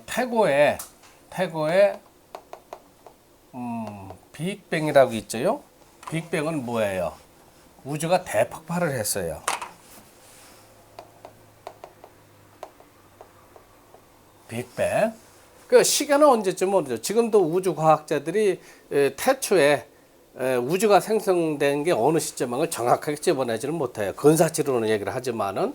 태고에 빅뱅이라고 있죠요. 빅뱅은 뭐예요? 우주가 대폭발을 했어요. 빅뱅. 그 시간은 언제쯤 모르죠. 지금도 우주 과학자들이 태초에 우주가 생성된 게 어느 시점을 정확하게 집어내지는 못해요. 근사치로는 얘기를 하지만은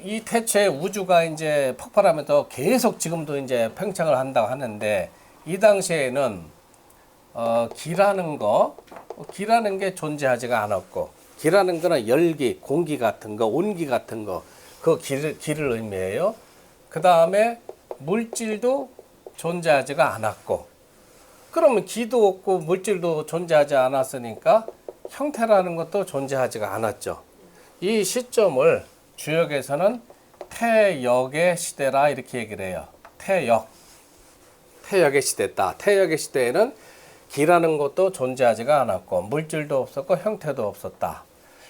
이 태초에 우주가 이제 폭발하면서 계속 지금도 이제 팽창을 한다고 하는데 이 당시에는 기라는 게 존재하지가 않았고, 기라는 거는 열기, 공기 같은 거, 온기 같은 거, 그 기를 의미해요. 그 다음에 물질도 존재하지가 않았고, 그러면 기도 없고 물질도 존재하지 않았으니까 형태라는 것도 존재하지가 않았죠. 이 시점을 주역에서는 태역의 시대라 이렇게 얘기를 해요. 태역의 시대다. 태역의 시대에는 기라는 것도 존재하지가 않았고 물질도 없었고 형태도 없었다.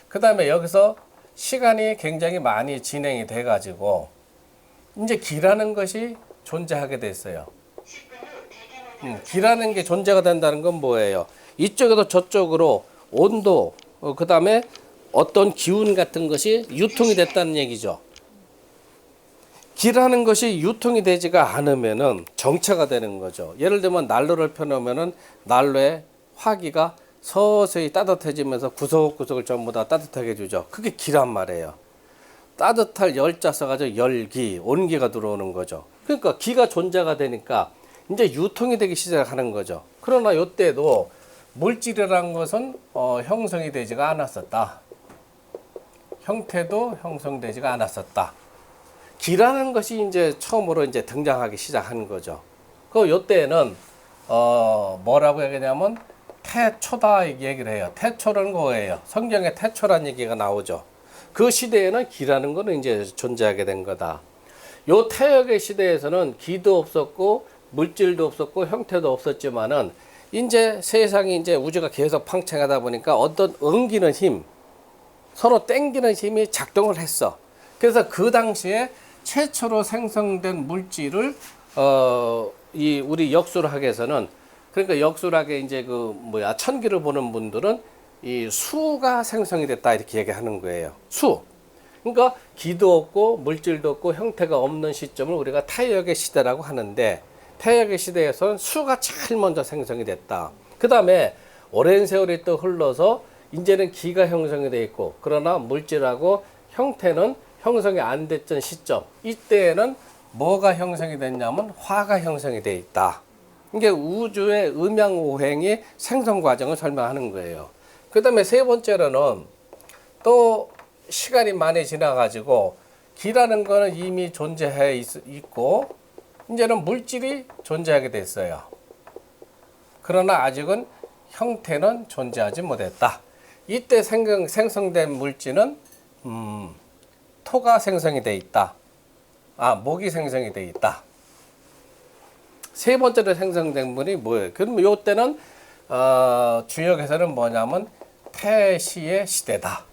그 다음에 여기서 시간이 굉장히 많이 진행이 돼 가지고 이제 기라는 것이 존재하게 됐어요. 기라는 게 존재가 된다는 건 뭐예요? 이쪽에도 저쪽으로 온도, 그 다음에 어떤 기운 같은 것이 유통이 됐다는 얘기죠. 기라는 것이 유통이 되지가 않으면은 정체가 되는 거죠. 예를 들면 난로를 펴놓으면은 난로의 화기가 서서히 따뜻해지면서 구석구석을 전부 다 따뜻하게 해주죠. 그게 기란 말이에요. 따뜻할 열자 써가지고 열기, 온기가 들어오는 거죠. 그러니까 기가 존재가 되니까 이제 유통이 되기 시작하는 거죠. 그러나 이때도 물질이라는 것은 형성이 되지가 않았었다. 형태도 형성되지가 않았었다. 기라는 것이 이제 처음으로 이제 등장하기 시작하는 거죠. 그 요때는 뭐라고 얘기하냐면 태초다 얘기를 해요. 태초라는 거예요. 성경에 태초란 얘기가 나오죠. 그 시대에는 기라는 거는 이제 존재하게 된 거다. 요 태역의 시대에서는 기도 없었고 물질도 없었고 형태도 없었지만은 이제 세상이 이제 우주가 계속 팽창하다 보니까 어떤 엉기는 힘, 서로 땡기는 힘이 작동을 했어. 그래서 그 당시에 최초로 생성된 물질을 이 우리 역술학에서는, 그러니까 역술학에 이제 천기를 보는 분들은 이 수가 생성이 됐다 이렇게 얘기하는 거예요. 수. 그러니까 기도 없고 물질도 없고 형태가 없는 시점을 우리가 태역의 시대라고 하는데, 태역의 시대에서는 수가 제일 먼저 생성이 됐다. 그 다음에 오랜 세월이 또 흘러서 이제는 기가 형성이 돼 있고, 그러나 물질하고 형태는 형성이 안 됐던 시점, 이때에는 뭐가 형성이 됐냐면 화가 형성이 돼 있다. 이게 우주의 음양오행이 생성 과정을 설명하는 거예요. 그 다음에 세 번째로는 또 시간이 많이 지나가지고 기라는 거는 이미 존재해 있고 이제는 물질이 존재하게 됐어요. 그러나 아직은 형태는 존재하지 못했다. 이때 생성된 물질은 토가 생성이 돼 있다. 목이 생성이 돼 있다. 세 번째로 생성된 물이 뭐예요? 그럼 이때는 주역에서는 뭐냐면 태시의 시대다.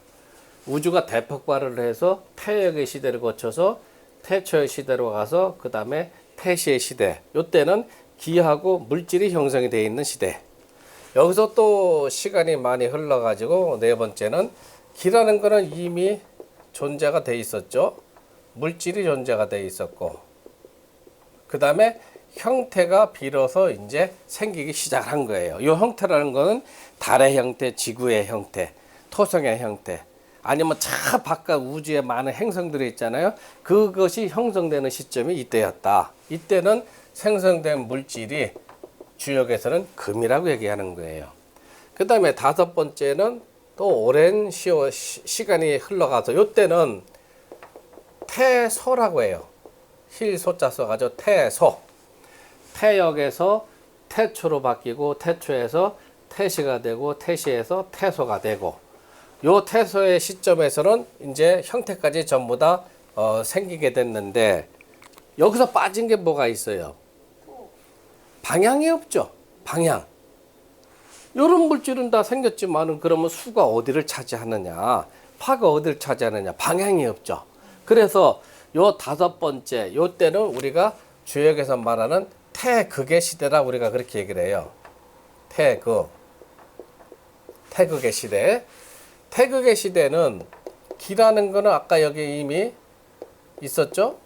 우주가 대폭발을 해서 태역의 시대를 거쳐서 태초의 시대로 가서 그 다음에 태시의 시대. 이때는 기하고 물질이 형성이 되어 있는 시대. 여기서 또 시간이 많이 흘러가지고 네 번째는 기라는 거는 이미 존재가 돼 있었죠. 물질이 존재가 돼 있었고, 그 다음에 형태가 비로소 이제 생기기 시작한 거예요. 이 형태라는 거는 달의 형태, 지구의 형태, 토성의 형태, 아니면 저 바깥 우주에 많은 행성들이 있잖아요. 그것이 형성되는 시점이 이때였다. 이때는 생성된 물질이 주역에서는 금이라고 얘기하는 거예요. 그 다음에 다섯 번째는 또 오랜 시간이 흘러가서 이때는 태소라고 해요. 힐소자 써가지고 태소. 태역에서 태초로 바뀌고 태초에서 태시가 되고 태시에서 태소가 되고, 요 태소의 시점에서는 이제 형태까지 전부 다 생기게 됐는데, 여기서 빠진 게 뭐가 있어요? 방향이 없죠. 방향. 이런 물질은 다 생겼지만은 그러면 수가 어디를 차지하느냐, 화가 어디를 차지하느냐, 방향이 없죠. 그래서 요 다섯 번째, 요 때는 우리가 주역에서 말하는 태극의 시대라 우리가 그렇게 얘기를 해요. 태극의 시대. 태극의 시대는 기라는 거는 아까 여기 이미 있었죠.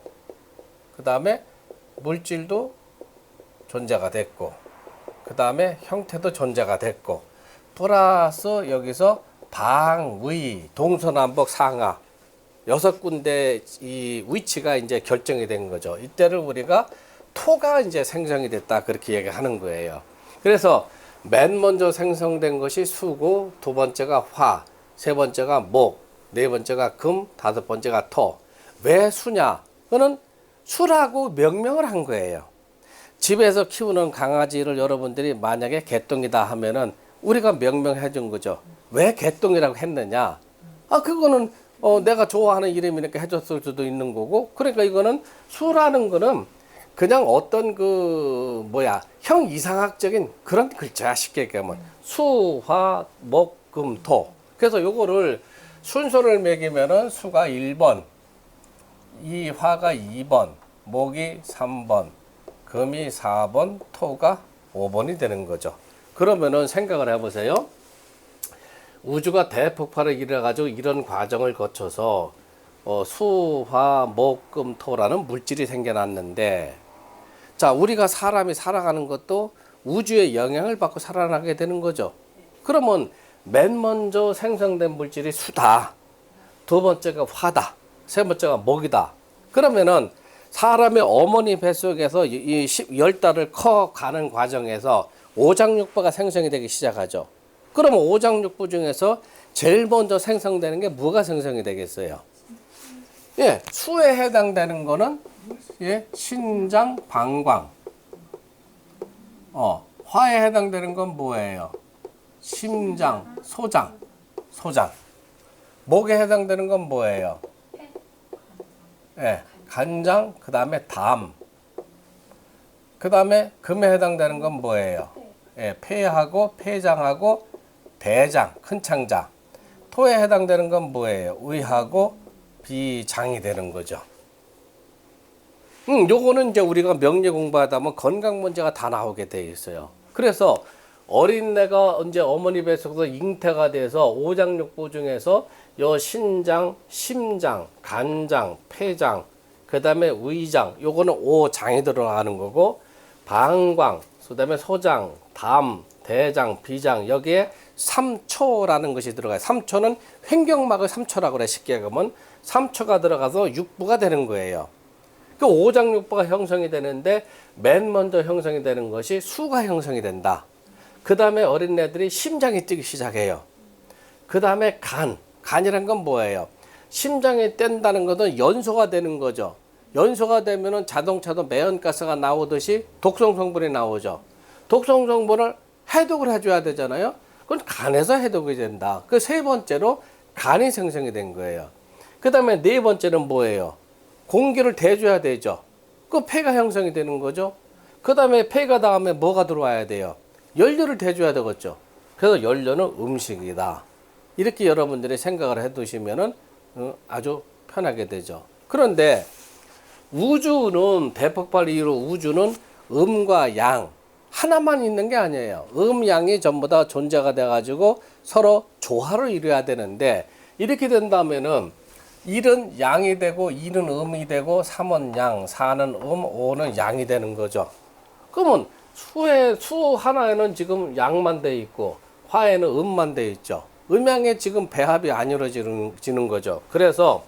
그 다음에 물질도 존재가 됐고, 그 다음에 형태도 존재가 됐고, 플러스 여기서 방, 위, 동서남북, 상하 여섯 군데 이 위치가 이제 결정이 된 거죠. 이때를 우리가 토가 이제 생성이 됐다 그렇게 얘기하는 거예요. 그래서 맨 먼저 생성된 것이 수고, 두 번째가 화, 세 번째가 목, 네 번째가 금, 다섯 번째가 토. 왜 수냐? 그거는 수라고 명명을 한 거예요. 집에서 키우는 강아지를 여러분들이 만약에 개똥이다 하면은 우리가 명명해 준 거죠. 왜 개똥이라고 했느냐? 그거는 내가 좋아하는 이름이니까 해줬을 수도 있는 거고, 그러니까 이거는 수라는 거는 그냥 어떤 형 이상학적인 그런 글자야. 쉽게 얘기하면 수, 화, 목, 금, 토. 그래서 요거를 순서를 매기면은 수가 1번, 이 화가 2번, 목이 3번, 금이 4번, 토가 5번이 되는 거죠. 그러면은 생각을 해보세요. 우주가 대폭발을 일어가지고 이런 과정을 거쳐서 수, 화, 목, 금, 토라는 물질이 생겨났는데, 자, 우리가 사람이 살아가는 것도 우주의 영향을 받고 살아나게 되는 거죠. 그러면 맨 먼저 생성된 물질이 수다. 두 번째가 화다. 세 번째가 목이다. 그러면은 사람의 어머니 뱃속에서 이 10달을 커가는 과정에서 오장육부가 생성이 되기 시작하죠. 그러면 오장육부 중에서 제일 먼저 생성되는 게 뭐가 생성이 되겠어요? 예, 수에 해당되는 거는 신장, 방광. 화에 해당되는 건 뭐예요? 심장, 소장. 목에 해당되는 건 뭐예요? 간장, 그 다음에 담. 그 다음에 금에 해당되는 건 뭐예요? 폐하고 폐장하고 대장, 큰 창자. 토에 해당되는 건 뭐예요? 의하고 비장이 되는 거죠. 요거는 이제 우리가 명리 공부하다 보면 건강 문제가 다 나오게 돼 있어요. 그래서 어린애가 이제 어머니 뱃속에서 잉태가 돼서 오장육부 중에서 요 신장, 심장, 간장, 폐장, 그 다음에 위장, 요거는 오장이 들어가는 거고, 방광, 그 다음에 소장, 담, 대장, 비장, 여기에 삼초라는 것이 들어가요. 삼초는 횡격막의 삼초라고 그래. 쉽게 얘기하면 삼초가 들어가서 육부가 되는 거예요. 그 오장육부가 형성이 되는데 맨 먼저 형성이 되는 것이 수가 형성이 된다. 그 다음에 어린애들이 심장이 뛰기 시작해요. 그 다음에 간이란 건 뭐예요? 심장이 뗀다는 것은 연소가 되는 거죠. 연소가 되면은 자동차도 매연가스가 나오듯이 독성 성분이 나오죠. 독성 성분을 해독을 해줘야 되잖아요. 그건 간에서 해독이 된다. 그 세 번째로 간이 생성이 된 거예요. 그 다음에 네 번째는 뭐예요? 공기를 대줘야 되죠. 그 폐가 형성이 되는 거죠. 그 다음에 폐가 다음에 뭐가 들어와야 돼요? 연료를 대줘야 되겠죠. 그래서 연료는 음식이다. 이렇게 여러분들이 생각을 해 두시면은 아주 편하게 되죠. 그런데 우주는 대폭발 이후로 우주는 음과 양 하나만 있는 게 아니에요. 양이 전부 다 존재가 돼 가지고 서로 조화를 이루어야 되는데, 이렇게 된다면은 1은 양이 되고 2는 음이 되고 3은 양, 4는 5는 양이 되는 거죠. 그러면 수 하나에는 지금 양만 돼 있고 화에는 음만 돼 있죠. 음양에 지금 배합이 안 이루어지는 거죠. 그래서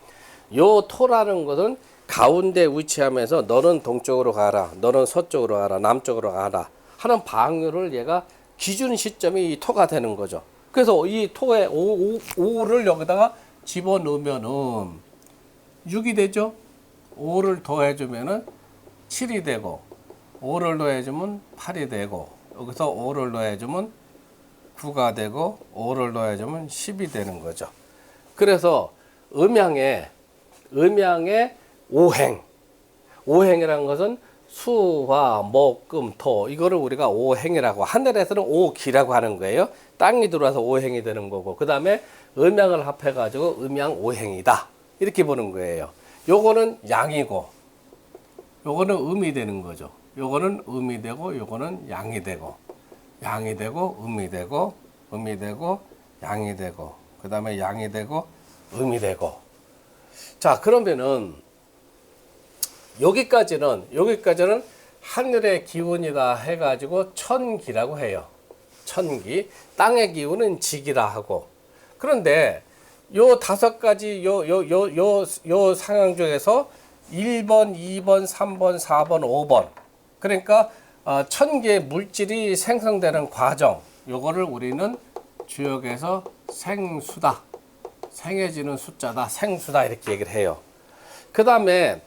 요 토라는 것은 가운데 위치하면서 너는 동쪽으로 가라, 너는 서쪽으로 가라, 남쪽으로 가라 하는 방향을 얘가 기준 시점이 이 토가 되는 거죠. 그래서 이 토에 5를 여기다가 집어넣으면은 6이 되죠. 5를 더해주면은 7이 되고, 5를 더해주면 8이 되고, 여기서 5를 더해주면 9가 되고, 5를 더해주면 10이 되는 거죠. 그래서 음양의 오행이라는 것은 수화, 목, 금, 토, 이거를 우리가 오행이라고, 하늘에서는 오기라고 하는 거예요. 땅이 들어와서 오행이 되는 거고, 그 다음에 음양을 합해가지고 음양 오행이다. 이렇게 보는 거예요. 요거는 양이고 요거는 음이 되는 거죠. 요거는 음이 되고 요거는 양이 되고 양이 되고 음이 되고 음이 되고 양이 되고 그 다음에 양이 되고 음이 되고. 자, 그러면은 여기까지는 하늘의 기운이다 해가지고 천기라고 해요. 천기. 땅의 기운은 직이라 하고. 그런데 요 5가지 요 상황 중에서 1번, 2번, 3번, 4번, 5번. 그러니까 천개의 물질이 생성되는 과정. 요거를 우리는 주역에서 생수다. 생해지는 숫자다. 생수다. 이렇게 얘기를 해요. 그 다음에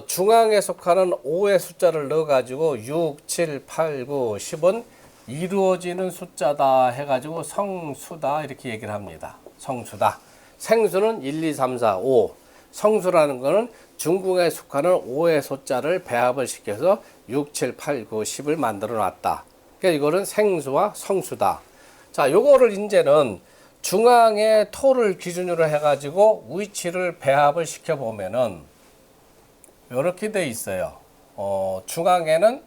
중앙에 속하는 5의 숫자를 넣어가지고 6, 7, 8, 9, 10은 이루어지는 숫자다 해가지고 성수다 이렇게 얘기를 합니다. 성수다. 생수는 1, 2, 3, 4, 5. 성수라는 거는 중궁에 속하는 5의 숫자를 배합을 시켜서 6, 7, 8, 9, 10을 만들어 놨다. 그러니까 이거는 생수와 성수다. 자, 요거를 이제는 중앙의 토를 기준으로 해가지고 위치를 배합을 시켜보면은 요렇게 돼 있어요. 중앙에는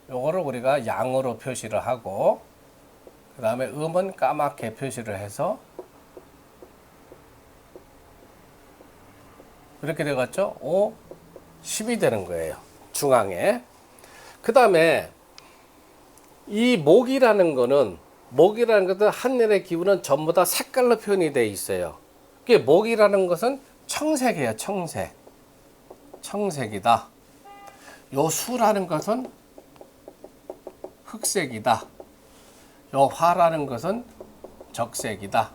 요거를 우리가 양으로 표시를 하고 그 다음에 음은 까맣게 표시를 해서 이렇게 되겠죠? 5, 10이 되는 거예요. 중앙에. 그 다음에 이 목이라는 것은 하늘의 기운은 전부 다 색깔로 표현이 되어 있어요. 그게 목이라는 것은 청색이에요. 청색. 청색이다. 요 수라는 것은 흑색이다. 요 화라는 것은 적색이다.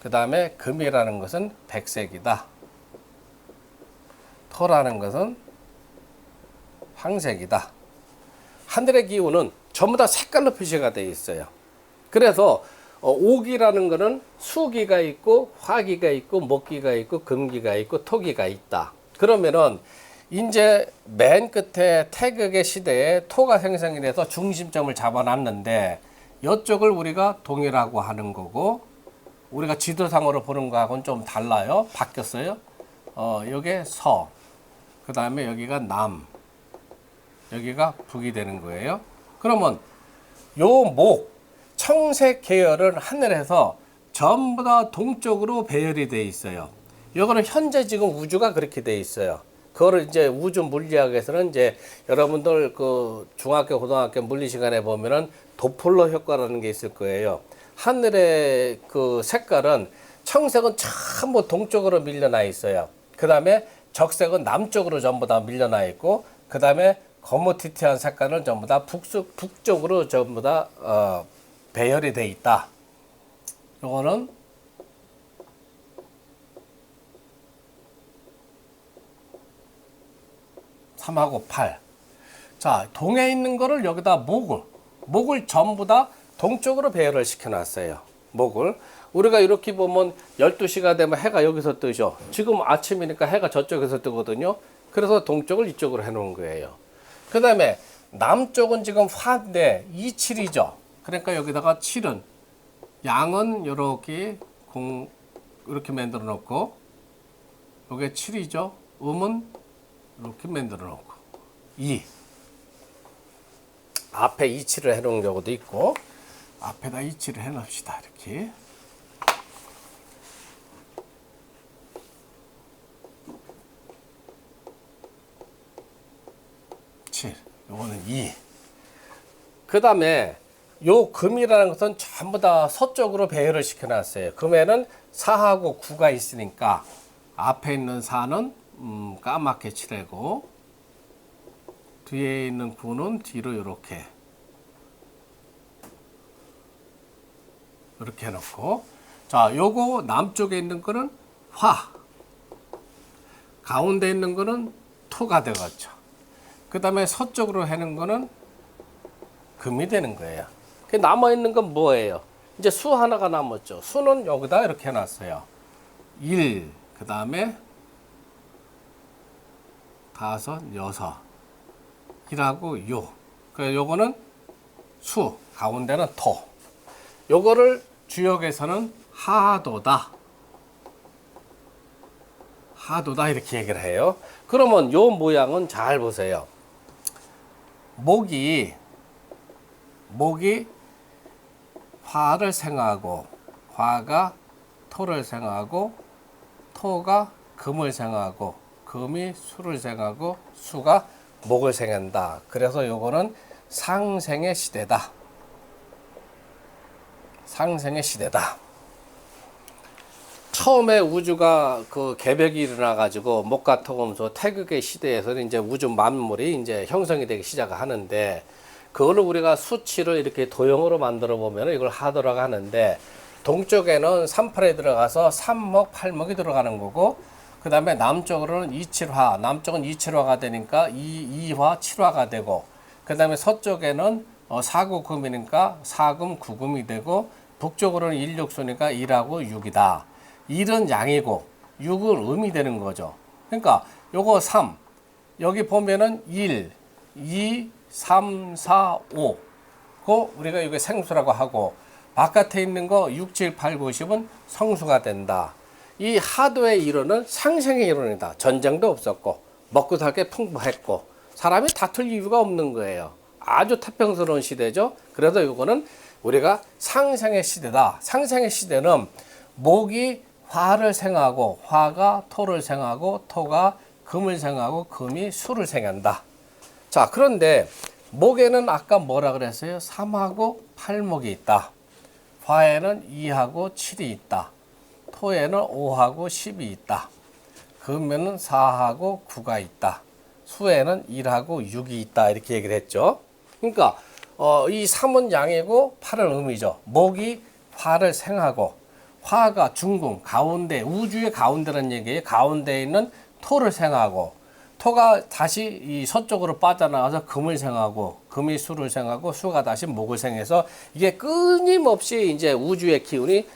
그 다음에 금이라는 것은 백색이다. 토라는 것은 황색이다. 하늘의 기운은 전부 다 색깔로 표시가 되어 있어요. 그래서 옥이라는 것은 수기가 있고 화기가 있고 목기가 있고 금기가 있고 토기가 있다. 그러면은 이제 맨 끝에 태극의 시대에 토가 생성이 돼서 중심점을 잡아놨는데 이쪽을 우리가 동이라고 하는 거고 우리가 지도상으로 보는 거하고는 좀 달라요. 바뀌었어요. 여기에 서, 그 다음에 여기가 남, 여기가 북이 되는 거예요. 그러면 요 목, 청색 계열은 하늘에서 전부 다 동쪽으로 배열이 돼 있어요. 이거는 현재 지금 우주가 그렇게 돼 있어요. 그거를 이제 우주 물리학에서는 이제 여러분들 그 중학교, 고등학교 물리 시간에 보면은 도플러 효과라는 게 있을 거예요. 하늘의 그 색깔은 청색은 전부 동쪽으로 밀려나 있어요. 그 다음에 적색은 남쪽으로 전부 다 밀려나 있고, 그 다음에 거무튀튀한 색깔은 전부 다 북쪽으로 전부 다 배열이 돼 있다. 요거는 3하고 8. 자, 동에 있는 거를 여기다 목을 전부 다 동쪽으로 배열을 시켜놨어요. 목을. 우리가 이렇게 보면 12시가 되면 해가 여기서 뜨죠. 지금 아침이니까 해가 저쪽에서 뜨거든요. 그래서 동쪽을 이쪽으로 해놓은 거예요. 그 다음에 남쪽은 지금 화인데 27이죠. 그러니까 여기다가 7은 양은 이렇게 이렇게 만들어 놓고 여기 7이죠. 음은 이렇게 만들어 놓고 2 앞에 27을 해놓은 경우도 있고 앞에다 27을 해놓읍시다. 이렇게 7 요거는 2. 그 다음에 요 금이라는 것은 전부 다 서쪽으로 배열을 시켜놨어요. 금에는 4하고 9가 있으니까 앞에 있는 4는 까맣게 칠하고 뒤에 있는 9는 뒤로 이렇게 해놓고, 자, 요거 남쪽에 있는 거는 화, 가운데 있는 거는 토가 되겠죠. 그 다음에 서쪽으로 해는 거는 금이 되는 거예요. 남아 있는 건 뭐예요? 이제 수 하나가 남았죠. 수는 여기다 이렇게 해놨어요. 1, 그 다음에 5, 6, 1하고 6. 그래서 요거는 수, 가운데는 토. 요거를 주역에서는 하도다. 하도다 이렇게 얘기를 해요. 그러면 요 모양은 잘 보세요. 목이 화를 생하고 화가 토를 생하고 토가 금을 생하고 금이 수를 생하고 수가 목을 생한다. 그래서 요거는 상생의 시대다. 상생의 시대다. 처음에 우주가 그 개벽이 일어나 가지고 목과 토금수 태극의 시대에서는 이제 우주 만물이 이제 형성이 되기 시작하는데, 그거를 우리가 수치를 이렇게 도형으로 만들어 보면 이걸 하도라고 하는데, 동쪽에는 38에 들어가서 삼목, 팔목이 들어가는 거고, 그 다음에 남쪽으로는 이칠화, 남쪽은 이칠화가 되니까 이화, 칠화가 되고, 그 다음에 서쪽에는 사구금이니까 사금, 구금이 되고, 북쪽으로는 일육수니까 일하고 육이다. 일은 양이고 육은 음이 되는 거죠. 그러니까 요거 3, 여기 보면은 1, 2, 3, 4, 5. 그 우리가 이게 생수라고 하고, 바깥에 있는 거 6, 7, 8, 9, 10은 성수가 된다. 이 하도의 이론은 상생의 이론이다. 전쟁도 없었고 먹고 살 게 풍부했고 사람이 다툴 이유가 없는 거예요. 아주 태평스러운 시대죠. 그래서 이거는 우리가 상생의 시대다. 상생의 시대는 목이 화를 생하고 화가 토를 생하고 토가 금을 생하고 금이 수를 생한다. 자, 그런데 목에는 아까 뭐라 그랬어요? 3하고 8목이 있다. 화에는 2하고 7이 있다. 토에는 5하고 10이 있다. 금에는 4하고 9가 있다. 수에는 1하고 6이 있다. 이렇게 얘기를 했죠. 그러니까 이 3은 양이고 8은 음이죠. 목이 화를 생하고, 화가 중궁, 가운데, 우주의 가운데라는 얘기예요. 가운데에 있는 토를 생하고, 토가 다시 이 서쪽으로 빠져나가서 금을 생하고, 금이 수를 생하고, 수가 다시 목을 생해서 이게 끊임없이 이제 우주의 기운이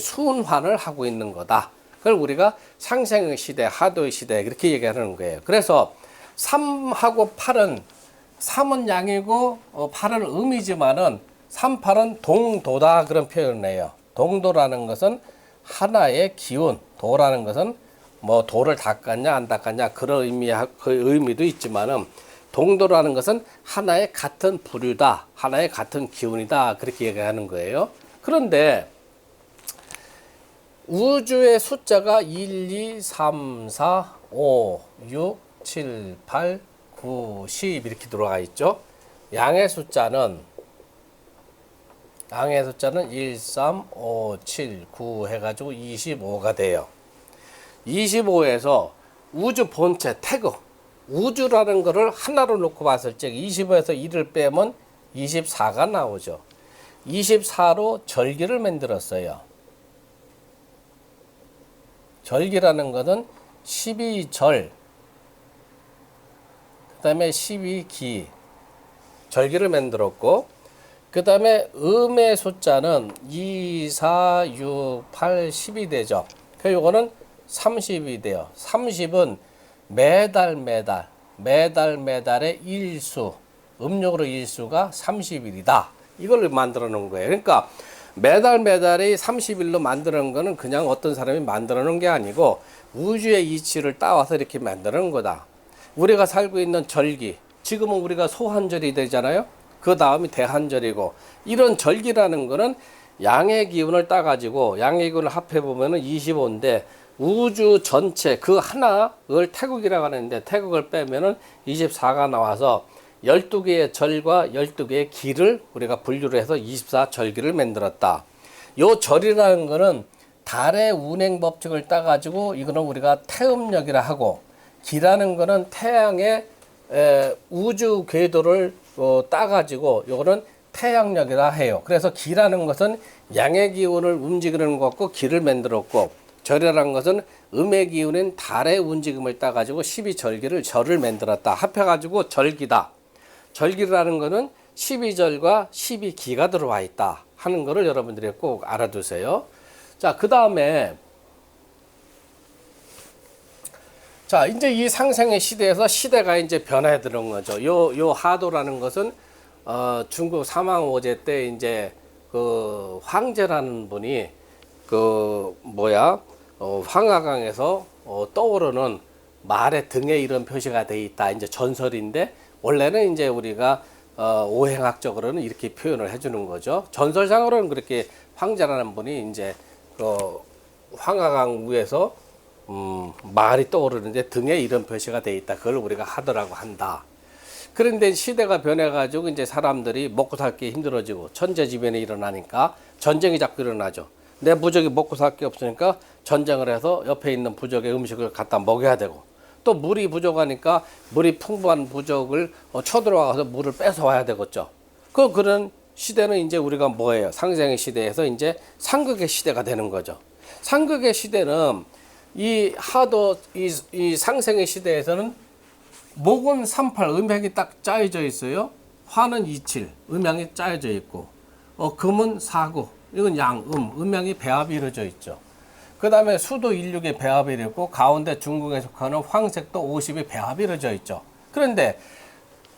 순환을 하고 있는 거다. 그걸 우리가 상생의 시대, 하도의 시대 그렇게 얘기하는 거예요. 그래서 3하고 8은 3은 양이고 8은 음이지만은 3, 8은 동도다 그런 표현을 해요. 동도라는 것은 하나의 기운, 도라는 것은 뭐 도를 닦았냐 안 닦았냐 그런 그 의미도 있지만은, 동도라는 것은 하나의 같은 부류다, 하나의 같은 기운이다 그렇게 얘기하는 거예요. 그런데 우주의 숫자가 1, 2, 3, 4, 5, 6, 7, 8, 9, 10 이렇게 들어가 있죠. 양의 숫자는 1, 3, 5, 7, 9 해가지고 25가 돼요. 25에서 우주 본체 태극, 우주라는 거를 하나로 놓고 봤을 때 25에서 1을 빼면 24가 나오죠. 24로 절기를 만들었어요. 절기라는 것은 12절, 그 다음에 12기, 절기를 만들었고, 그 다음에 음의 숫자는 2, 4, 6, 8, 10이 되죠. 그 요거는 30이 돼요. 30은 매달의 일수, 음력으로 일수가 30일이다. 이걸 만들어 놓은 거예요. 그러니까 매달이 30일로 만들어 놓은 거는 그냥 어떤 사람이 만들어 놓은 게 아니고 우주의 이치를 따와서 이렇게 만들어 놓은 거다. 우리가 살고 있는 절기, 지금은 우리가 소한절이 되잖아요. 그 다음이 대한절이고, 이런 절기라는 거는 양의 기운을 따가지고 양의 기운을 합해보면 25인데 우주 전체 그 하나를 태극이라고 하는데, 태극을 빼면은 24가 나와서 12개의 절과 12개의 기를 우리가 분류를 해서 24절기를 만들었다. 요 절이라는 거는 달의 운행 법칙을 따가지고 이거는 우리가 태음력이라 하고, 기라는 거는 태양의 우주 궤도를 따가지고 요거는 태양력이라 해요. 그래서 기라는 것은 양의 기운을 움직이는 것 같고 기를 만들었고, 절이라는 것은 음의 기운인 달의 움직임을 따가지고 12절기를 절을 만들었다. 합해가지고 절기다. 절기라는 것은 12절과 12기가 들어와 있다 하는 것을 여러분들이 꼭 알아두세요. 자, 그 다음에 자, 이제 이 상생의 시대에서 시대가 이제 변화해 들어온 거죠. 요 하도라는 것은 중국 사망오제 때 이제 그 황제라는 분이 황하강에서 떠오르는 말의 등에 이런 표시가 돼 있다. 이제 전설인데 원래는 이제 우리가 오행학적으로는 이렇게 표현을 해주는 거죠. 전설상으로는 그렇게 황제라는 분이 이제 황하강 위에서 말이 떠오르는데 등에 이런 표시가 돼 있다. 그걸 우리가 하더라고 한다. 그런데 시대가 변해가지고 이제 사람들이 먹고 살기 힘들어지고 천재지변이 일어나니까 전쟁이 자꾸 일어나죠. 내 부족이 먹고 살 게 없으니까 전쟁을 해서 옆에 있는 부족의 음식을 갖다 먹여야 되고 또 물이 부족하니까 물이 풍부한 부족을 쳐들어와서 물을 뺏어와야 되겠죠. 그런 시대는 이제 우리가 뭐예요? 상생의 시대에서 이제 상극의 시대가 되는 거죠. 상극의 시대는 이 상생의 시대에서는 목은 38, 음양이 딱 짜여져 있어요. 화는 27, 음양이 짜여져 있고, 금은 49, 이건 양, 음양이 배합이 이루어져 있죠. 그 다음에 수도 16에 배합이 이루어있고, 가운데 중궁에 속하는 황색도 50에 배합이 이루어져 있죠. 그런데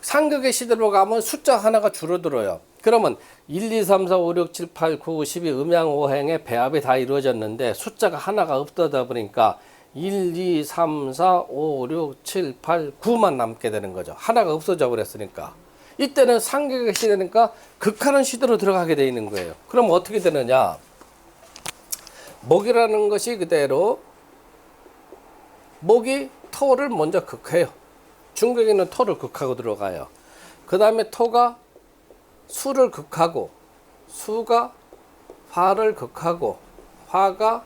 상극의 시대로 가면 숫자 하나가 줄어들어요. 그러면 1, 2, 3, 4, 5, 6, 7, 8, 9, 12 음양 5행의 배합이 다 이루어졌는데 숫자가 하나가 없어다 보니까 1, 2, 3, 4, 5, 6, 7, 8, 9만 남게 되는 거죠. 하나가 없어져 버렸으니까. 이때는 상극의 시대니까 극하는 시대로 들어가게 돼 있는 거예요. 그럼 어떻게 되느냐? 목이라는 것이 그대로 목이 토를 먼저 극해요. 중국에는 토를 극하고 들어가요. 그 다음에 토가 수를 극하고 수가 화를 극하고 화가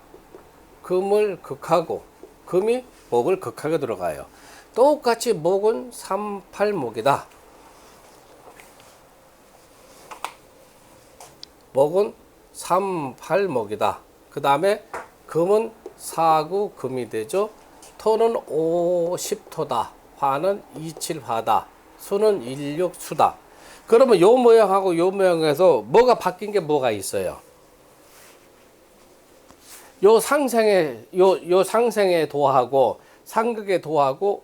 금을 극하고 금이 목을 극하게 들어가요. 똑같이 목은 38목이다. 목은 38목이다. 그 다음에 금은 49금이 되죠. 토는 50토다. 화는 27화다. 수는 16수다. 그러면 요 모양하고 요 모양에서 뭐가 바뀐 게 뭐가 있어요? 요 상생의 도하고 상극의 도하고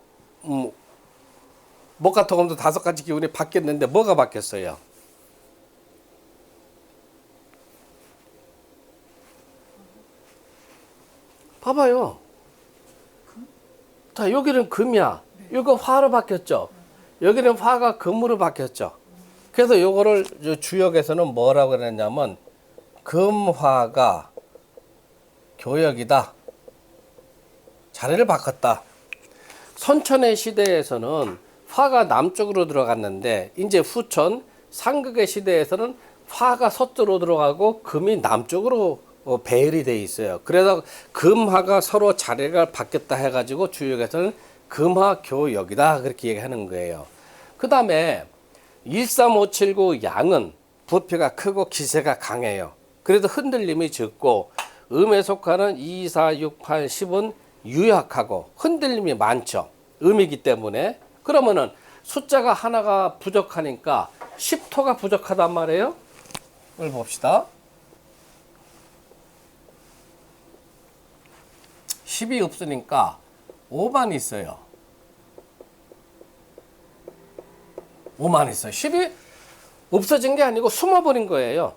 목 같은 것도 5가지 기운이 바뀌었는데 뭐가 바뀌었어요? 봐봐요. 자, 여기는 금이야. 이거 화로 바뀌었죠. 여기는 화가 금으로 바뀌었죠. 그래서 요거를 주역에서는 뭐라고 그랬냐면 금화가 교역이다. 자리를 바꿨다. 선천의 시대에서는 화가 남쪽으로 들어갔는데 이제 후천 상극의 시대에서는 화가 서쪽으로 들어가고 금이 남쪽으로 배열이 돼 있어요. 그래서 금화가 서로 자리가 바뀌었다 해가지고 주역에서는 금화교역이다 그렇게 얘기하는 거예요. 그 다음에 13579 양은 부피가 크고 기세가 강해요. 그래도 흔들림이 적고 음에 속하는 2, 4, 6, 8, 10은 유약하고 흔들림이 많죠. 음이기 때문에. 그러면은 숫자가 하나가 부족하니까 10토가 부족하단 말이에요. 이걸 봅시다. 10이 없으니까 5만 있어요. 5만 있어요. 10이 없어진 게 아니고 숨어버린 거예요.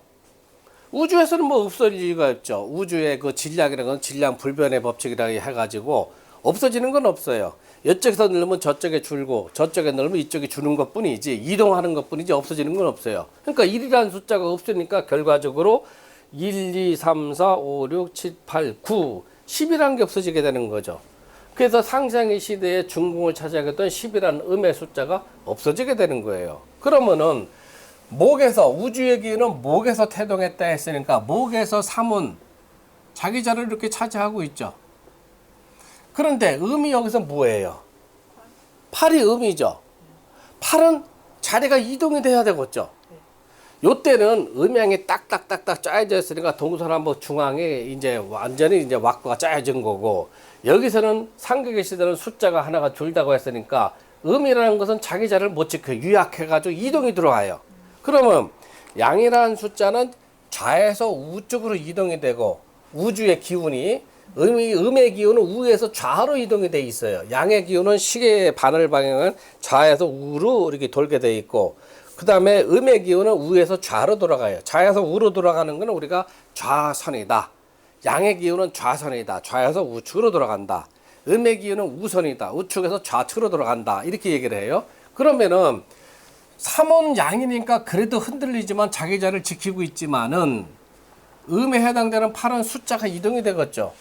우주에서는 뭐 없어질 리가 없죠. 우주의 그 질량이라는 건 질량 불변의 법칙이라고 해가지고 없어지는 건 없어요. 이쪽에서 넣으면 저쪽에 줄고 저쪽에 넣으면 이쪽에 주는 것 뿐이지 이동하는 것 뿐이지 없어지는 건 없어요. 그러니까 1이라는 숫자가 없으니까 결과적으로 1, 2, 3, 4, 5, 6, 7, 8, 9, 10이라는 게 없어지게 되는 거죠. 그래서 상생의 시대에 중궁을 차지하겠던 10이라는 음의 숫자가 없어지게 되는 거예요. 그러면은 목에서 우주의 기운은 목에서 태동했다 했으니까 목에서 3은 자기 자리를 이렇게 차지하고 있죠. 그런데 음이 여기서 뭐예요? 8이 음이죠. 8은 자리가 이동이 돼야 되겠죠. 요때는 음양이 딱딱딱딱 짜여져 있으니까 동서남북 중앙에 이제 완전히 이제 왁구가 짜여진 거고 여기서는 상극의 시대는 숫자가 하나가 줄다고 했으니까 음이라는 것은 자기 자리를 못 지켜요. 유약해가지고 이동이 들어와요. 그러면 양이라는 숫자는 좌에서 우쪽으로 이동이 되고 우주의 기운이 음의 기운은 우에서 좌로 이동이 돼 있어요. 양의 기운은 시계의 바늘 방향은 좌에서 우로 이렇게 돌게 돼 있고 그 다음에 음의 기운은 우에서 좌로 돌아가요. 좌에서 우로 돌아가는 것은 우리가 좌선이다. 양의 기운은 좌선이다. 좌에서 우측으로 돌아간다. 음의 기운은 우선이다. 우측에서 좌측으로 돌아간다. 이렇게 얘기를 해요. 그러면은 3은 양이니까 그래도 흔들리지만 자기 자리를 지키고 있지만은 음에 해당되는 8은 숫자가 이동이 되겠죠.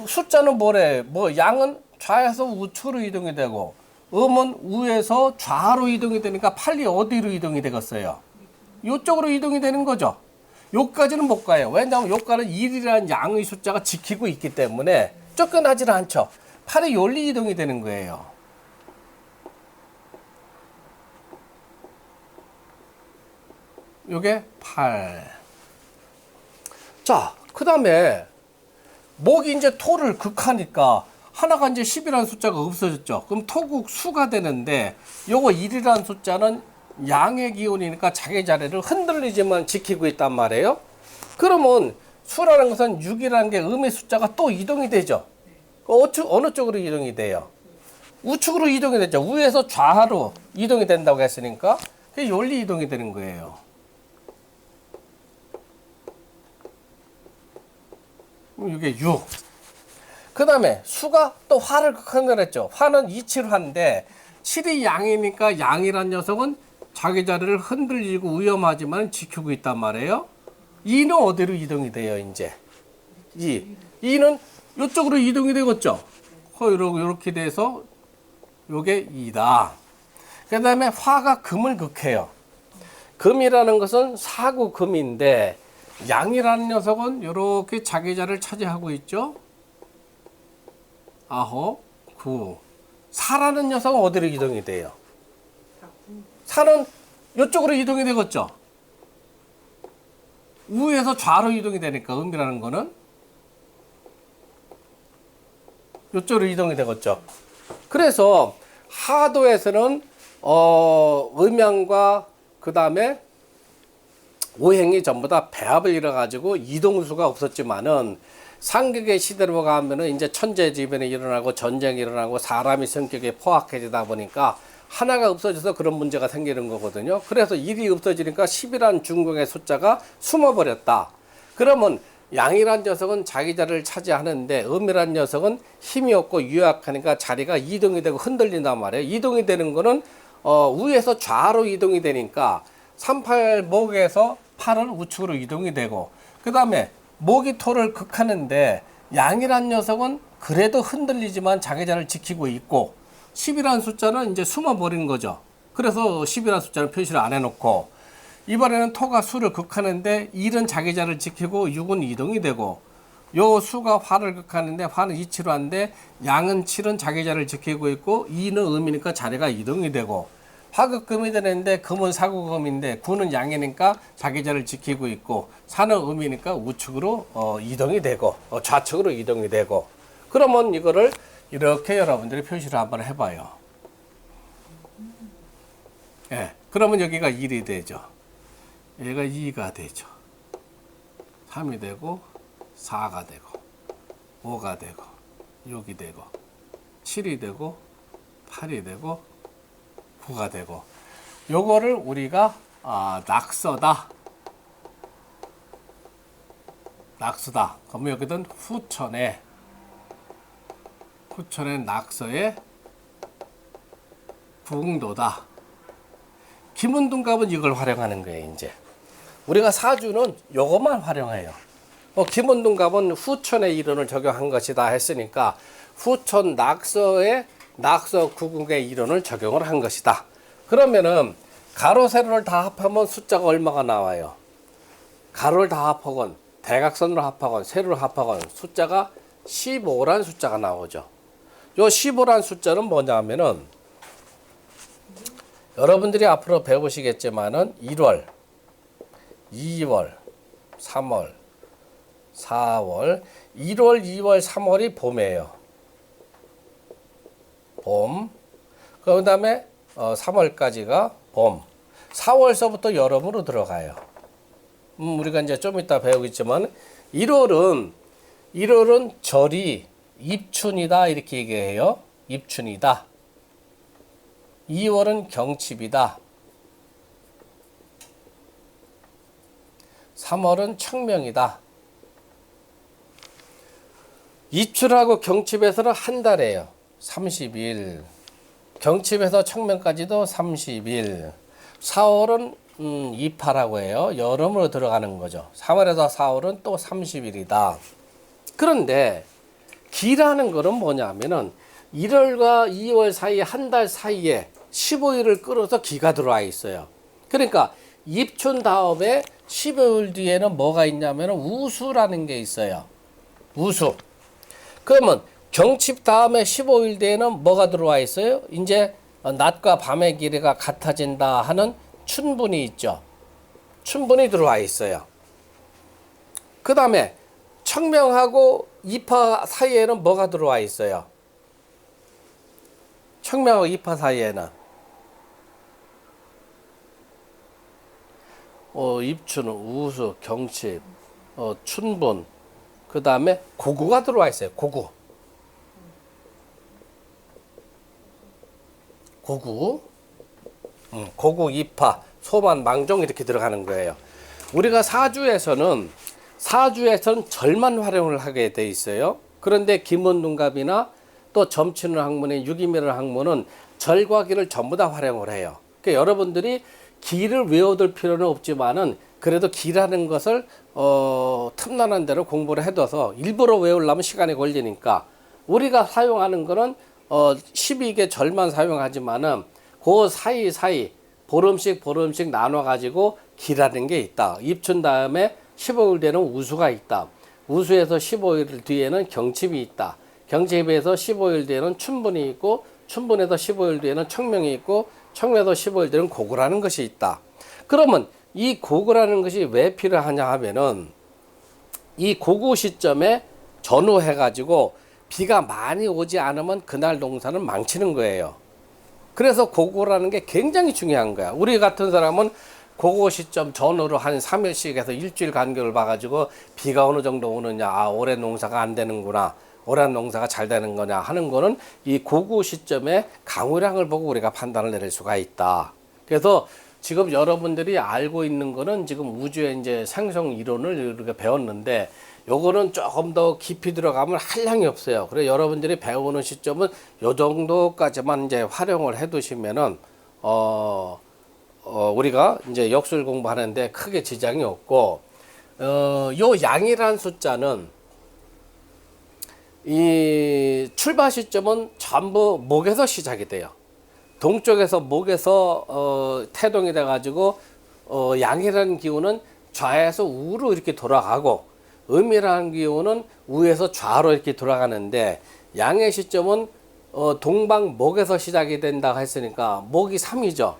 숫자는 뭐래? 뭐 양은 좌에서 우측으로 이동이 되고 음은 우에서 좌로 이동이 되니까 8이 어디로 이동이 되겠어요? 요쪽으로 이동이 되는 거죠. 요까지는 못 가요. 왜냐하면 요까는 1이라는 양의 숫자가 지키고 있기 때문에 쫓겨나지는 않죠. 8이 요리 이동이 되는 거예요. 요게 8. 자, 그 다음에 목이 이제 토를 극하니까 하나가 이제 10이라는 숫자가 없어졌죠. 그럼 토국 수가 되는데 요거 1이라는 숫자는 양의 기운이니까 자기 자리를 흔들리지만 지키고 있단 말이에요. 그러면 수라는 것은 6이라는 게 음의 숫자가 또 이동이 되죠. 어느 쪽으로 이동이 돼요? 우측으로 이동이 되죠. 우에서 좌로 이동이 된다고 했으니까 그게 연리 이동이 되는 거예요. 이게 6. 그 다음에 수가 또 화를 극한다 그랬죠. 화는 2, 7화인데 7이 양이니까 양이란 녀석은 자기 자리를 흔들리고 위험하지만 지키고 있단 말이에요. 2는 어디로 이동이 돼요, 이제? 2는 이쪽으로 이동이 되겠죠. 이렇게 돼서 요게 2다. 그 다음에 화가 금을 극해요. 금이라는 것은 사구금인데 양이라는 녀석은 이렇게 자기 자리를 차지하고 있죠. 9, 9. 사라는 녀석은 어디로 이동이 돼요? 사는 이쪽으로 이동이 되겠죠. 우에서 좌로 이동이 되니까 음이라는 거는 이쪽으로 이동이 되겠죠. 그래서 하도에서는 음양과 그 다음에 오행이 전부 다 배합을 이뤄가지고 이동수가 없었지만은 상극의 시대로 가면은 이제 천재지변이 일어나고 전쟁이 일어나고 사람이 성격이 포악해지다 보니까 하나가 없어져서 그런 문제가 생기는 거거든요. 그래서 1이 없어지니까 10이라는 중공의 숫자가 숨어버렸다. 그러면 양이란 녀석은 자기 자리를 차지하는데 음이란 녀석은 힘이 없고 유약하니까 자리가 이동이 되고 흔들린단 말이에요. 이동이 되는 거는 우에서 좌로 이동이 되니까 38목에서 8은 우측으로 이동이 되고 그 다음에 목이 토를 극하는데 양이란 녀석은 그래도 흔들리지만 자기 자리를 지키고 있고 10이라는 숫자는 이제 숨어버린 거죠. 그래서 10이라는 숫자는 표시를 안 해놓고 이번에는 토가 수를 극하는데 1은 자기 자리를 지키고 6은 이동이 되고 요 수가 화를 극하는데 화는 2, 7화인데 양은 7은 자기 자리를 지키고 있고 2는 음이니까 자리가 이동이 되고 화극금이 되는데 금은 사구금인데 구는 양이니까 자기 자리를 지키고 있고 사는 음이니까 우측으로 이동이 되고 좌측으로 이동이 되고 그러면 이거를 이렇게 여러분들이 표시를 한번 해봐요. 예, 그러면 여기가 1이 되죠. 얘가 2가 되죠. 3이 되고 4가 되고 5가 되고 6이 되고 7이 되고 8이 되고 9가 되고 요거를 우리가 낙서다. 낙서다. 그러면 여기는 후천의 낙서의 부흥도다. 김운동갑은 이걸 활용하는 거예요. 이제 우리가 사주는 요것만 활용해요. 김운동갑은 후천의 이론을 적용한 것이다 했으니까 후천 낙서의 낙서 구국의 이론을 적용을 한 것이다. 그러면은 가로 세로를 다 합하면 숫자가 얼마가 나와요? 가로를 다 합하건 대각선으로 합하건 세로를 합하건 숫자가 15라는 숫자가 나오죠. 요 15라는 숫자는 뭐냐면은 여러분들이 앞으로 배우시겠지만은 1월, 2월, 3월, 4월, 1월, 2월, 3월이 봄이에요. 봄. 그 다음에 3월까지가 봄. 4월서부터 여름으로 들어가요. 우리가 이제 좀 이따 배우겠지만 1월은 절이 입춘이다 이렇게 얘기해요. 입춘이다. 2월은 경칩이다. 3월은 청명이다. 입춘하고 경칩에서는 한 달이에요. 30일. 경칩에서 청명까지도 30일. 4월은 입하라고 해요. 여름으로 들어가는 거죠. 3월에서 4월은 또 30일이다. 그런데 기라는 거는 뭐냐면은 1월과 2월 사이 한 달 사이에 15일을 끌어서 기가 들어와 있어요. 그러니까 입춘 다음에 15일 뒤에는 뭐가 있냐면 우수라는 게 있어요. 우수. 그러면 경칩 다음에 15일 뒤에는 뭐가 들어와 있어요? 이제 낮과 밤의 길이가 같아진다 하는 춘분이 있죠. 춘분이 들어와 있어요. 그 다음에 청명하고 입하 사이에는 뭐가 들어와 있어요? 청명하고 입하 사이에는 입춘, 우수, 경칩, 춘분, 그 다음에 고구가 들어와 있어요. 고구. 고구, 입하, 소만, 망종 이렇게 들어가는 거예요. 우리가 사주에서는 절만 활용을 하게 돼 있어요. 그런데 김원둔갑이나 또 점치는 학문의 유기미라는 학문은 절과 기를 전부 다 활용을 해요. 그러니까 여러분들이 기를 외워둘 필요는 없지만은 그래도 기라는 것을 틈나는 대로 공부를 해둬서 일부러 외우려면 시간이 걸리니까 우리가 사용하는 거는 12개 절만 사용하지만은 그 사이사이 보름씩 나눠 가지고 기라는 게 있다. 입춘 다음에 15일 뒤에는 우수가 있다. 우수에서 15일 뒤에는 경칩이 있다. 경칩에서 15일 뒤에는 춘분이 있고 춘분에서 15일 뒤에는 청명이 있고 청명에서 15일 뒤에는 고구라는 것이 있다. 그러면 이 고구라는 것이 왜 필요하냐 하면은 이 고구 시점에 전후해 가지고 비가 많이 오지 않으면 그날 농사는 망치는 거예요. 그래서 고구라는 게 굉장히 중요한 거야. 우리 같은 사람은 고구 시점 전후로 한 3일씩 해서 일주일 간격을 봐가지고 비가 어느 정도 오느냐, 올해 농사가 안 되는구나, 올해 농사가 잘 되는 거냐 하는 거는 이 고구 시점에 강우량을 보고 우리가 판단을 내릴 수가 있다. 그래서 지금 여러분들이 알고 있는 거는 지금 우주의 이제 생성 이론을 이렇게 배웠는데 요거는 조금 더 깊이 들어가면 한량이 없어요. 그래서 여러분들이 배우는 시점은 요 정도까지만 이제 활용을 해 두시면은 우리가 이제 역술 공부하는데 크게 지장이 없고 요 양이라는 숫자는 이 출발 시점은 전부 목에서 시작이 돼요. 동쪽에서 목에서 태동이 돼 가지고 양이라는 기운은 좌에서 우로 이렇게 돌아가고 음이라는 기운은 우에서 좌로 이렇게 돌아가는데 양의 시점은 동방 목에서 시작이 된다 했으니까 목이 3이죠.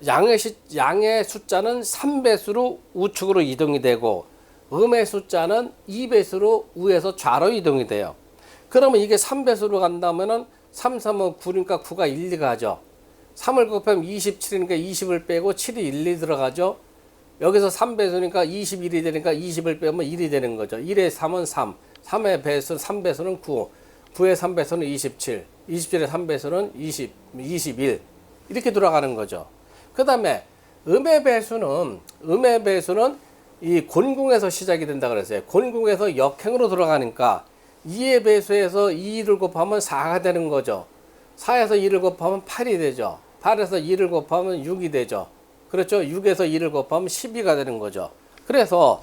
양의 숫자는 3배수로 우측으로 이동이 되고 음의 숫자는 2배수로 우에서 좌로 이동이 돼요. 그러면 이게 3배수로 간다면은 3, 3은 9니까 9가 1, 2 가죠. 3을 곱하면 27이니까 20을 빼고 7이 1, 2 들어가죠. 여기서 3배수니까 21이 되니까 20을 빼면 1이 되는 거죠. 1의 3은 3, 3의 배수, 3배수는 9, 9의 3배수는 27, 27의 3배수는 20, 21 이렇게 돌아가는 거죠. 그 다음에 음의 배수는 이 곤궁에서 시작이 된다 그랬어요. 곤궁에서 역행으로 돌아가니까 2의 배수에서 2를 곱하면 4가 되는 거죠. 4에서 2를 곱하면 8이 되죠. 8에서 2를 곱하면 6이 되죠. 그렇죠. 6에서 2를 곱하면 12가 되는 거죠. 그래서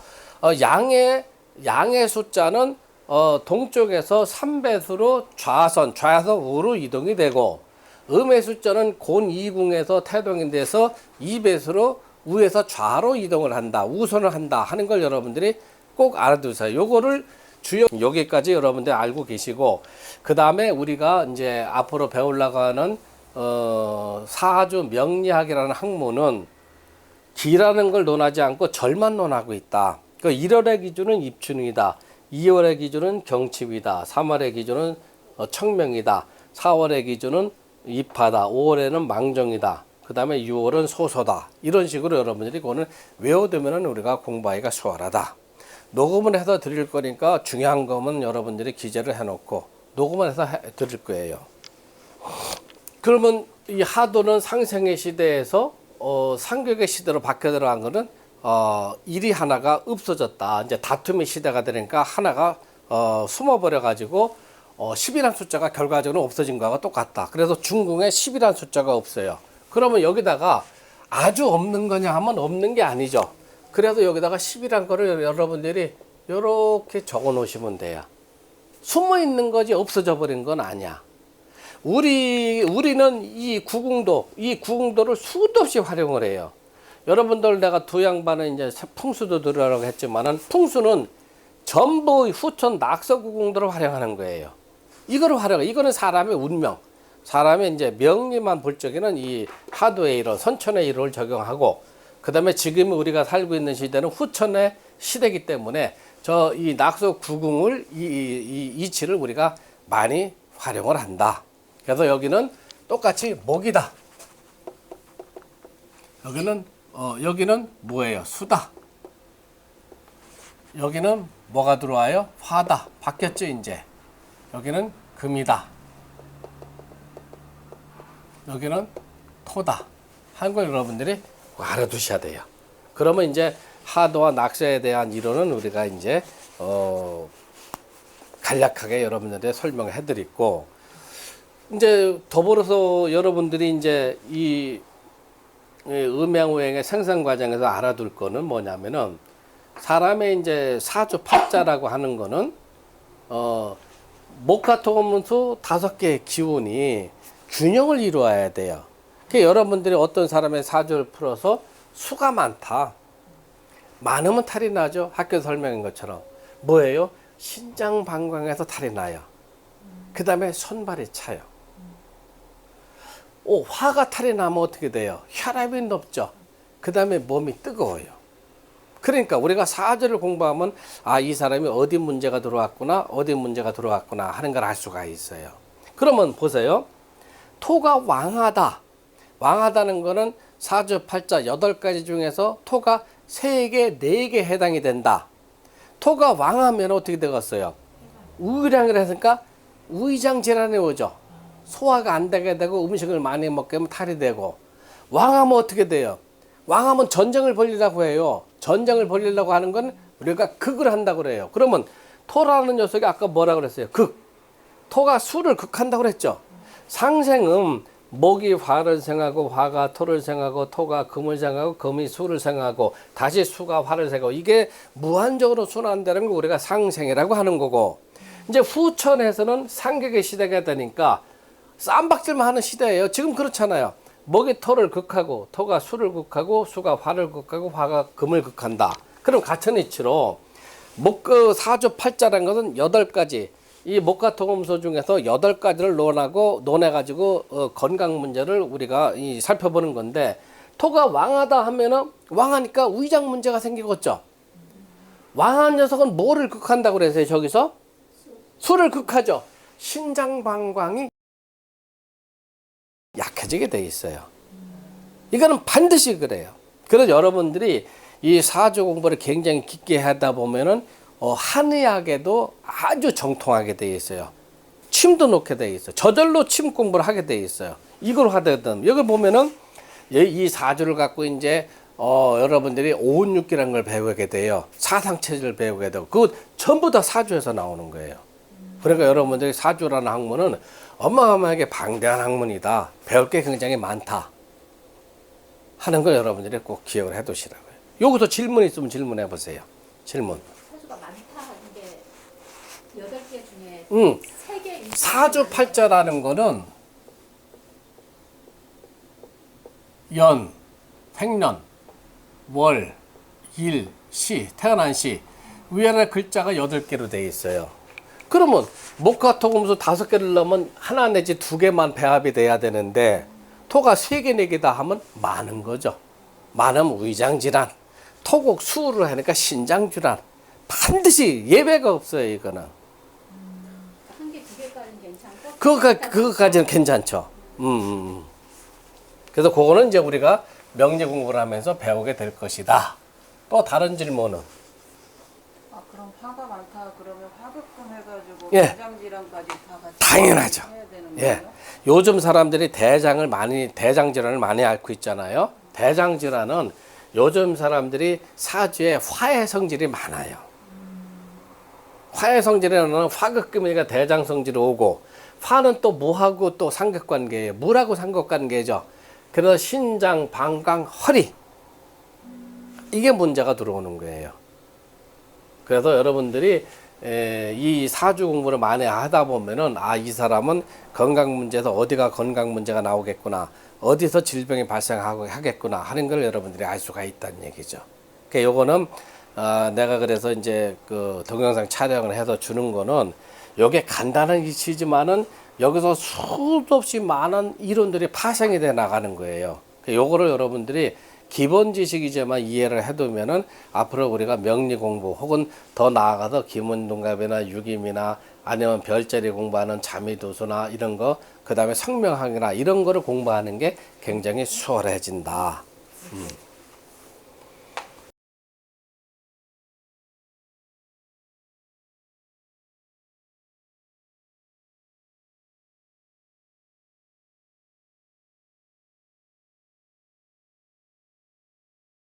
양의 숫자는 동쪽에서 3배수로 좌에서 우로 이동이 되고 음의 숫자는 곤 2궁에서 태동이 돼서 2배수로 우에서 좌로 이동을 한다. 우선을 한다 하는 걸 여러분들이 꼭 알아두세요. 요거를 주요 여기까지 여러분들 알고 계시고 그 다음에 우리가 이제 앞으로 배우려고 하는 사주 명리학이라는 학문은 기라는 걸 논하지 않고 절만 논하고 있다. 그 1월의 기준은 입춘이다. 2월의 기준은 경칩이다. 3월의 기준은 청명이다. 4월의 기준은 입하다. 5월에는 망정이다. 그 다음에 6월은 소소다. 이런 식으로 여러분들이 그거는 외워두면 우리가 공부하기가 수월하다. 녹음을 해서 드릴 거니까 중요한 거면 여러분들이 기재를 해놓고 녹음을 해서 드릴 거예요. 그러면 이 하도는 상생의 시대에서 상격의 시대로 바뀌어 들어간 거는 일이 하나가 없어졌다. 이제 다툼의 시대가 되니까 하나가 숨어버려 가지고 10이라는 숫자가 결과적으로 없어진 거하고 똑같다. 그래서 중궁에 10이라는 숫자가 없어요. 그러면 여기다가 아주 없는 거냐 하면 없는 게 아니죠. 그래도 여기다가 10이란 거를 여러분들이 이렇게 적어 놓으시면 돼요. 숨어 있는 거지 없어져 버린 건 아니야. 우리는 이 구궁도를 수도 없이 활용을 해요. 여러분들 내가 두 양반은 이제 풍수도 들으라고 했지만은 풍수는 전부 후천 낙서 구궁도를 활용하는 거예요. 이거는 사람의 운명, 사람의 이제 명리만 볼 적에는 이 하도의 이론, 선천의 이론을 적용하고, 그 다음에 지금 우리가 살고 있는 시대는 후천의 시대이기 때문에 이 낙서 구궁을 이 이치를 우리가 많이 활용을 한다. 그래서 여기는 똑같이 목이다. 여기는 뭐예요? 수다. 여기는 뭐가 들어와요? 화다. 바뀌었죠, 이제. 여기는 금이다. 여기는 토다. 한 걸 여러분들이 알아두셔야 돼요. 그러면 이제 하도와 낙서에 대한 이론은 우리가 이제 간략하게 여러분들한테 설명을 해드리고, 이제 더불어서 여러분들이 이제 이 음양오행의 생산 과정에서 알아둘 거는 뭐냐면은, 사람의 이제 사주팔자라고 하는 거는 목화토금수 5개의 기운이 균형을 이루어야 돼요. 그러니까 여러분들이 어떤 사람의 사주를 풀어서 수가 많다, 많으면 탈이 나죠. 학교 설명인 것처럼. 뭐예요? 신장방광에서 탈이 나요. 그 다음에 손발이 차요. 화가 탈이 나면 어떻게 돼요? 혈압이 높죠. 그 다음에 몸이 뜨거워요. 그러니까 우리가 사주를 공부하면 이 사람이 어디 문제가 들어왔구나, 어디 문제가 들어왔구나 하는 걸 알 수가 있어요. 그러면 보세요. 토가 왕하다. 왕하다는 거는 사주팔자 8가지 중에서 토가 3개, 4개 해당이 된다. 토가 왕하면 어떻게 되겠어요? 우의량을 했으니까 우의장 질환이 오죠. 소화가 안 되게 되고 음식을 많이 먹게 하면 탈이 되고. 왕하면 어떻게 돼요? 왕하면 전쟁을 벌리려고 해요. 전쟁을 벌리려고 하는 건 우리가 극을 한다고 그래요. 그러면 토라는 녀석이 아까 뭐라고 그랬어요? 극. 토가 수를 극한다고 그랬죠. 상생은 목이 화를 생하고 화가 토를 생하고 토가 금을 생하고 금이 수를 생하고 다시 수가 화를 생하고, 이게 무한적으로 순환되는 거 우리가 상생이라고 하는 거고, 이제 후천에서는 상격의 시대가 되니까 쌈박질만 하는 시대예요. 지금 그렇잖아요. 목이 토를 극하고 토가 수를 극하고 수가 화를 극하고 화가 금을 극한다. 그럼 같은 이치로 사주팔자라는 것은 8가지, 이 목화토금수 중에서 8가지를 논해가지고 건강 문제를 우리가 살펴보는 건데, 토가 왕하다 하면은 왕하니까 위장 문제가 생기겠죠. 왕한 녀석은 뭐를 극한다고 그랬어요? 저기서 수를 극하죠. 신장방광이 약해지게 돼 있어요. 이거는 반드시 그래요. 그래서 여러분들이 이 사주 공부를 굉장히 깊게 하다 보면은 한의학에도 아주 정통하게 돼 있어요. 침도 놓게 돼 있어요. 저절로 침 공부를 하게 돼 있어요. 이걸 하거든. 여기 보면은 이 사주를 갖고 이제 여러분들이 오운육기라는 걸 배우게 돼요. 사상체질을 배우게 되고, 그거 전부 다 사주에서 나오는 거예요. 그러니까 여러분들이 사주라는 학문은 어마어마하게 방대한 학문이다. 배울 게 굉장히 많다 하는 걸 여러분들이 꼭 기억을 해 두시라고요. 여기서 질문 있으면 질문해 보세요. 질문. 사주가 많다 하는데 8개 중에 3개 사주팔자라는 거는 연, 생년, 월, 일, 시, 태어난 시, 위아래 글자가 8개로 되어 있어요. 그러면 목화토금수 5개를 넣으면 하나 내지 2개만 배합이 돼야 되는데, 토가 3개, 4개다 하면 많은 거죠. 많으면 위장질환, 토국 수를 하니까 신장질환. 반드시 예외가 없어요, 이거는. 1개, 2개까지는 괜찮고 그거까지는 괜찮죠. 그래서 그거는 이제 우리가 명리 공부를 하면서 배우게 될 것이다. 또 다른 질문은? 그럼 화가 많다 그러면 화극금 해가지고 예. 대장질환까지 다 같이 당연하죠. 해야 되는 예. 거예요? 요즘 사람들이 대장질환을 많이 앓고 있잖아요. 대장질환은 요즘 사람들이 사주에 화의 성질이 많아요. 화의 성질에는 화극금이가 대장 성질이 오고, 화는 또 무하고 또 삼각관계예요. 물하고 삼각관계죠. 그래서 신장, 방광, 허리, 이게 문제가 들어오는 거예요. 그래서 여러분들이 이 사주 공부를 많이 하다 보면은, 아, 이 사람은 건강 문제에서 어디가 건강 문제가 나오겠구나, 어디서 질병이 발생하고 하겠구나 하는 걸 여러분들이 알 수가 있다는 얘기죠. 그러니까 요거는 내가 그래서 이제 그 동영상 촬영을 해서 주는 거는, 요게 간단한 이치지만은 여기서 수도 없이 많은 이론들이 파생이 돼 나가는 거예요. 요거를 여러분들이 기본 지식이지만 이해를 해두면은 앞으로 우리가 명리 공부 혹은 더 나아가서 기문동갑이나 유김이나 아니면 별자리 공부하는 자미도수나 이런 거, 그 다음에 성명학이나 이런 거를 공부하는 게 굉장히 수월해진다.